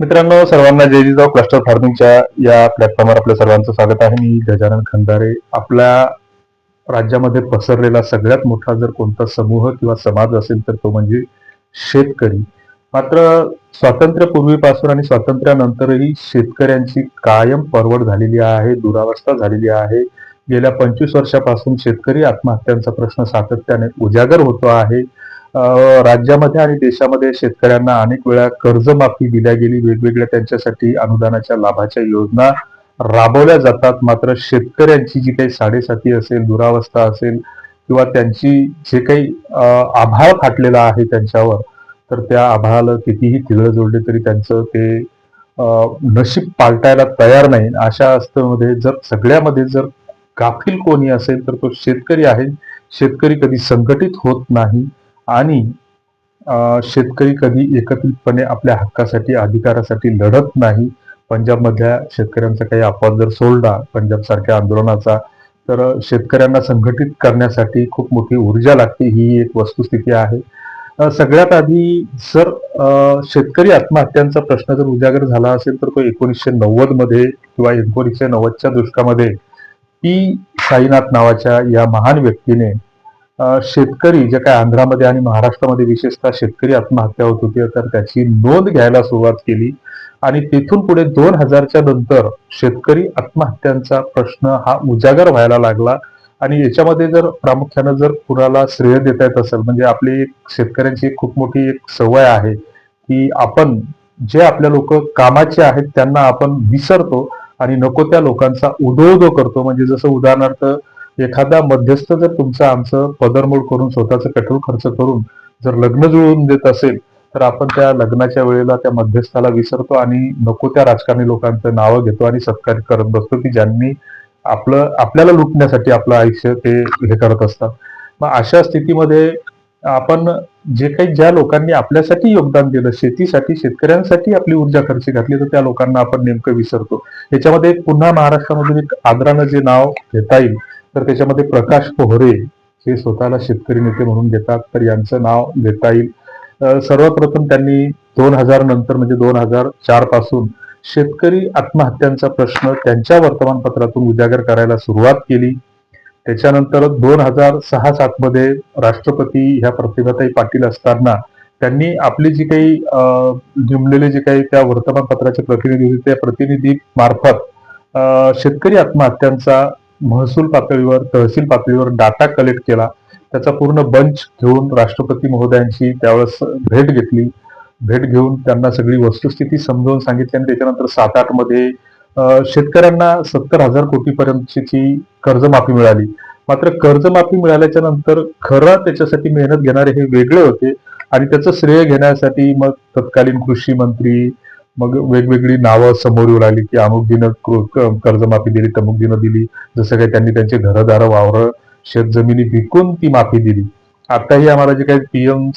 मित्रांनो, सर्वांना जय जिजाऊ क्लस्टर फार्मिंगच्या या प्लॅटफॉर्मवर आपल्या सर्वांचं स्वागत आहे. मी गजानन खंदारे. आपल्या राज्यामध्ये पसरलेला सगळ्यात मोठा जर कोणता समूह किंवा समाज असेल तर तो म्हणजे शेतकरी. मात्र स्वातंत्र्यपूर्वीपासून आणि स्वातंत्र्यानंतरही शेतकऱ्यांची कायम परवड झालेली आहे, दुरावस्था झालेली आहे. गेल्या 25 वर्षापासून शेतकरी आत्महत्यांचा प्रश्न सातत्याने उजागर होतो आहे. राज्यामध्ये आणि देशामध्ये शेतकऱ्यांना अनेक वेळा कर्जमाफी दिल्या गेली, वेगवेगळ्या त्यांच्यासाठी अनुदानाच्या लाभाच्या योजना राबवल्या जातात. मात्र शेतकऱ्यांची जी काही साडेसाती असेल, दुरावस्था असेल किंवा त्यांची जे काही आभाळ फाटलेला आहे त्यांच्यावर, तर त्या आभाळाला कितीही तिळं जोडले तरी त्यांचं ते नशीब पालटायला तयार नाही. अशा अवस्थेमध्ये जर सगळ्यामध्ये जर गाफील कोणी असेल तर तो शेतकरी आहे. शेतकरी कधी संघटित होत नाही आणि शेतकरी कधी एकत्रितपणे आपल्या हक्कासाठी, अधिकारासाठी लढत नाही. पंजाबमधल्या शेतकऱ्यांचा काही अपवाद जर सोडला, पंजाबसारख्या आंदोलनाचा, तर शेतकऱ्यांना संघटित करण्यासाठी खूप मोठी ऊर्जा लागते. ही एक वस्तुस्थिती आहे. सगळ्यात आधी जर शेतकरी आत्महत्यांचा प्रश्न जर उजागर झाला असेल तर तो 1990 मध्ये किंवा 1990च्या दशकामध्ये पी साईनाथ नावाच्या या महान व्यक्तीने शेतकरी जे काय आंध्रामध्ये आणि महाराष्ट्रामध्ये विशेषतः शेतकरी आत्महत्या होत होती, तर त्याची नोंद घ्यायला सुरुवात केली आणि तिथून पुढे 2000च्या नंतर शेतकरी आत्महत्यांचा प्रश्न हा उजागर व्हायला लागला. आणि याच्यामध्ये जर प्रामुख्यानं जर कुणाला श्रेय देता येत असेल, म्हणजे आपली शेतकऱ्यांची एक खूप मोठी एक सवय आहे की आपण जे आपल्या लोक कामाचे आहेत त्यांना आपण विसरतो आणि नको त्या लोकांचा उदो करतो. म्हणजे जसं उदाहरणार्थ एखादा मध्यस्थ जर तुमचं आमचं पदरमोड करून स्वतःचा पेट्रोल खर्च करून जर लग्न जुळवून देत असेल, तर आपण त्या लग्नाच्या वेळेला त्या मध्यस्थाला विसरतो आणि नको त्या राजकारणी लोकांचं नावं घेतो आणि सत्कार करत बसतो की ज्यांनी आपल्याला लुटण्यासाठी आपलं आयुष्य ते हे करत असतात. मग अशा स्थितीमध्ये आपण जे काही ज्या लोकांनी आपल्यासाठी योगदान दिलं, शेतीसाठी, शेतकऱ्यांसाठी आपली ऊर्जा खर्च घातली, तर त्या लोकांना आपण नेमकं विसरतो. याच्यामध्ये पुन्हा महाराष्ट्रामधून एक आदरानं जे नाव घेता येईल तर त्याच्यामध्ये प्रकाश पोहरे हे स्वतःला शेतकरी नेते म्हणून घेतात, तर यांचं नाव घेता येईल. सर्वप्रथम त्यांनी 2000 नंतर म्हणजे 2004 पासून शेतकरी आत्महत्यांचा प्रश्न त्यांच्या वर्तमानपत्रातून उजागर करायला सुरुवात केली. त्याच्यानंतर 2006-07 मध्ये राष्ट्रपती ह्या प्रतिभाताई पाटील असताना त्यांनी आपली जी काही नेमलेले जे काही त्या वर्तमानपत्राचे प्रतिनिधी होते त्या प्रतिनिधी मार्फत शेतकरी आत्महत्यांचा महसूल पातळीवर, तहसील पातळीवर डाटा कलेक्ट केला. त्याचा पूर्ण बंच घेऊन राष्ट्रपती महोदयांची त्यावेळेस भेट घेतली. भेट घेऊन त्यांना सगळी वस्तुस्थिती समजावून सांगितली आणि त्याच्यानंतर 7-8 मध्ये शेतकऱ्यांना 70,000 कोटीपर्यंतची कर्जमाफी मिळाली. मात्र कर्जमाफी मिळाल्याच्या नंतर खरं त्याच्यासाठी मेहनत घेणारे हे वेगळे होते आणि त्याचं श्रेय घेण्यासाठी मग तत्कालीन कृषी मंत्री, मग वेगवेगळी नावं समोर येऊ लागली की अमुक दिनं कर्जमाफी दिली, तमुक दिनं दिली. जसं काही त्यांनी त्यांचे घरदार, वावर, शेतजमिनी विकून ती माफी दिली. आताही आम्हाला जे काही पीएम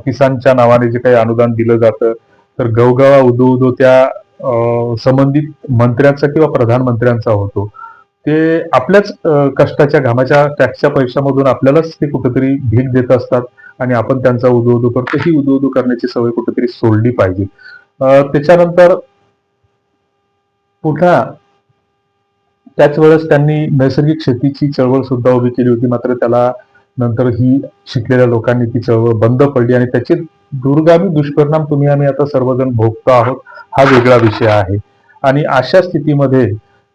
किसानच्या नावाने जे काही अनुदान दिलं जातं, तर गवगवा उदो उदो त्या संबंधित मंत्र्यांचा किंवा प्रधानमंत्र्यांचा होतो. ते आपल्याच कष्टाच्या, घामाच्या, टॅक्सच्या पैशामधून आपल्यालाच ते कुठेतरी भीक देत असतात आणि आपण त्यांचा उदो करतो. ही उदो करण्याची सवय कुठेतरी सोडली पाहिजे. त्याच्यानंतर पुन्हा त्याच वेळेस त्यांनी नैसर्गिक शेतीची चळवळ सुद्धा उभी केली होती. मात्र त्याला नंतर ही शिकलेल्या लोकांनी ती चळवळ बंद पडली आणि त्याचे दूरगामी दुष्परिणाम तुम्ही आम्ही आता सर्वजण भोगतो आहोत. हा वेगळा विषय आहे. आणि अशा स्थितीमध्ये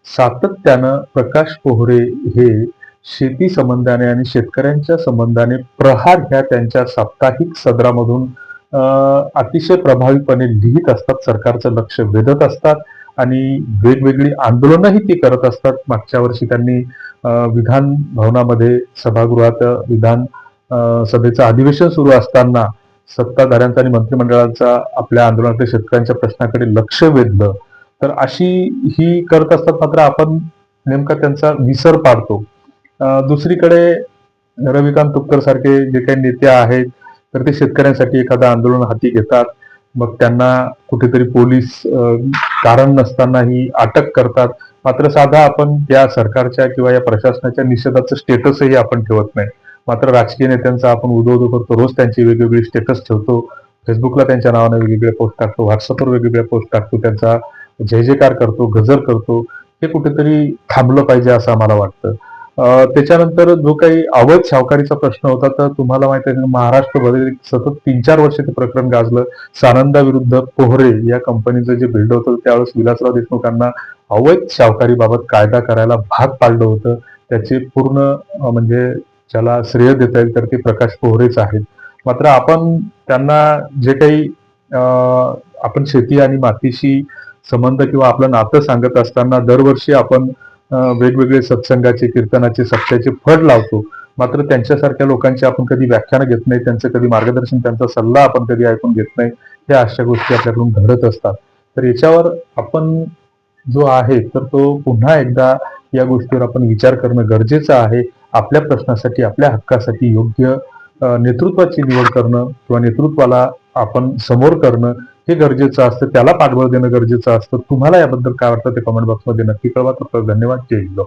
सातत्यानं प्रकाश पोहरे हे शेती संबंधाने आणि शेतकऱ्यांच्या संबंधाने प्रहार ह्या त्यांच्या साप्ताहिक सदरामधून अतिशय प्रभावीपणे लिहित असतात, सरकारचं लक्ष वेधत असतात आणि वेगवेगळी आंदोलनही ते करत असतात. मागच्या वर्षी त्यांनी विधान भवनामध्ये, सभागृहात विधान सभेचं अधिवेशन सुरू असताना सत्ताधाऱ्यांचा आणि मंत्रिमंडळाचा आपल्या आंदोलनातील शेतकऱ्यांच्या प्रश्नाकडे लक्ष वेधलं. तर अशी ही करत असतात, मात्र आपण नेमका त्यांचा विसर पाडतो. दुसरीकडे रविकांत तुपकर सारखे जे काही नेते आहेत, तर ते शेतकऱ्यांसाठी एखादं आंदोलन हाती घेतात. मग त्यांना कुठेतरी पोलीस कारण नसतानाही अटक करतात. मात्र साधा आपण या सरकारच्या किंवा या प्रशासनाच्या निषेधाचं स्टेटसही आपण ठेवत नाही. मात्र राजकीय नेत्यांचा आपण उदो करतो, रोज त्यांची वेगवेगळी स्टेटस ठेवतो. फेसबुकला त्यांच्या नावाने वेगवेगळे पोस्ट टाकतो, व्हॉट्सअपवर वेगवेगळे पोस्ट टाकतो, त्यांचा जय जयकार करतो, गजर करतो, हे कुठेतरी थांबलं पाहिजे असं आम्हाला वाटतं. त्याच्यानंतर जो काही अवैध सावकारीचा प्रश्न होता, तर तुम्हाला माहिती आहे महाराष्ट्रमध्ये सतत 3-4 वर्ष ते प्रकरण गाजलं. सानंदा विरुद्ध पोहरे या कंपनीचं जे बिल्ड होतं, त्यावेळेस विलासराव देशमुखांना अवैध सावकारीबाबत कायदा करायला भाग पाडलं होतं. त्याचे पूर्ण म्हणजे ज्याला श्रेय देता येईल तर ते प्रकाश पोहरेच आहेत. मात्र आपण त्यांना जे काही आपण शेती आणि मातीशी संबंध किंवा आपलं नातं सांगत असताना दरवर्षी आपण वेगवेगळे सत्संगाचे, कीर्तनाचे, सत्याचे फळ लावतो. मात्र त्यांच्यासारख्या लोकांची आपण कधी व्याख्यानं घेत नाही, त्यांचं कधी मार्गदर्शन, त्यांचा सल्ला आपण कधी ऐकून घेत नाही. ह्या अशा गोष्टी आपल्याकडून घडत असतात. तर याच्यावर आपण जो आहे तर तो पुन्हा एकदा या गोष्टीवर आपण विचार करणं गरजेचं आहे. आपल्या प्रश्नासाठी, आपल्या हक्कासाठी योग्य नेतृत्वाची निवड करणं किंवा नेतृत्वाला आपण समोर करणं हे गरजेचं असतं. त्याला पाठबळ देणं गरजेचं असतं. तुम्हाला याबद्दल काय वाटतं ते कमेंट बॉक्समध्ये नक्की कळवा. तर धन्यवाद. जय हिंद.